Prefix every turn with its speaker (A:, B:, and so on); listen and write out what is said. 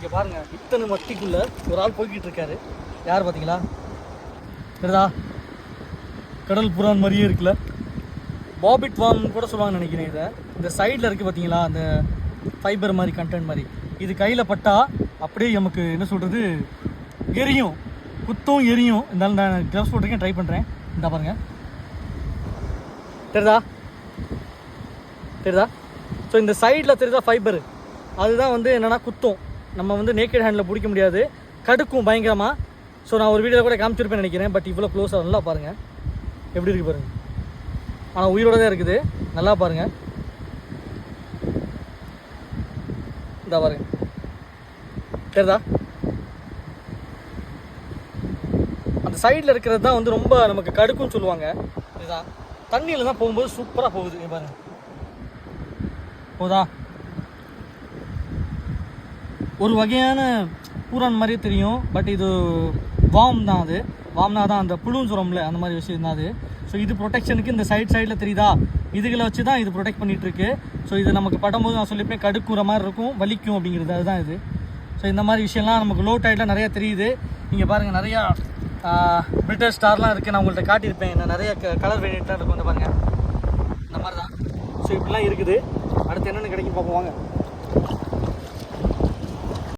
A: இங்கே பாருங்கள், இத்தனை மட்டிக்குள்ளே ஒரு ஆள் போய்கிட்டு இருக்காரு. யார் பார்த்தீங்களா? சரிதா, கடல் புறான் மாதிரியே இருக்குல்ல, பாபிட் வார்ம் கூட சொல்லுவாங்கன்னு நினைக்கிறேன். இதை இந்த சைடில் இருக்குது பார்த்தீங்களா, அந்த ஃபைபர் மாதிரி கண்டென்ட் மாதிரி, இது கையில் பட்டா அப்படியே நமக்கு என்ன சொல்கிறது எரியும், குத்தும் எரியும். இருந்தாலும் நான் க்ளவ்ஸ் போட்டிருக்கேன், ட்ரை பண்ணுறேன். இந்த பாருங்கள், தெரியுதா தெரியுதா? ஸோ இந்த சைடில் தெரியுதா ஃபைபரு, அதுதான் வந்து என்னென்னா குத்தும். நம்ம வந்து நேக்கட் ஹேண்டில் பிடிக்க முடியாது, கடுக்கும் பயங்கரமாக. ஸோ நான் ஒரு வீடியோவில் கூட காமிச்சிருப்பேன் நினைக்கிறேன். பட் இவ்வளோ க்ளோஸாக நல்லா பாருங்கள், எப்படி இருக்குது பாருங்கள். ஆனால் உயிரோட தான் இருக்குது, நல்லா பாருங்கள். இந்த பாருங்க, தெரியுதா? அந்த சைடில் இருக்கிறது தான் வந்து ரொம்ப நமக்கு கடுக்குன்னு சொல்லுவாங்க. இதுதான் தண்ணியில் தான் போகும்போது சூப்பராக போகுது. பாருங்க, போதா? ஒரு வகையான பூரான் மாதிரியே தெரியும், பட் இது வார்ம் தான். அது வார்ம்னா தான் அந்த புழுன்னு சொல்கிறோம்ல, அந்த மாதிரி விஷயம் தான் அது. ஸோ இது ப்ரொடெக்ஷனுக்கு இந்த சைடில் தெரியுதா, இதுகளை வச்சு தான் இது ப்ரொடெக்ட் பண்ணிகிட்ருக்கு. ஸோ இது நமக்கு படும்போது நான் சொல்லிப்பேன் கடுக்குற மாதிரி இருக்கும், வலிக்கும் அப்படிங்கிறது, அதுதான் இது. ஸோ இந்த மாதிரி விஷயம்லாம் நமக்கு லோ டைடில் நிறையா தெரியுது. நீங்கள் பாருங்கள், நிறையா பிரிட்டிஷ் ஸ்டார்லாம் இருக்குது. நான் உங்கள்கிட்ட காட்டியிருப்பேன், என்ன நிறைய கலர் வேரியண்ட்லாம் இருக்கும். வந்து பாருங்கள், இந்த மாதிரி தான். ஸோ இப்படிலாம் இருக்குது. அடுத்து என்னென்னு கிடைக்கும் பார்ப்போம் வாங்க.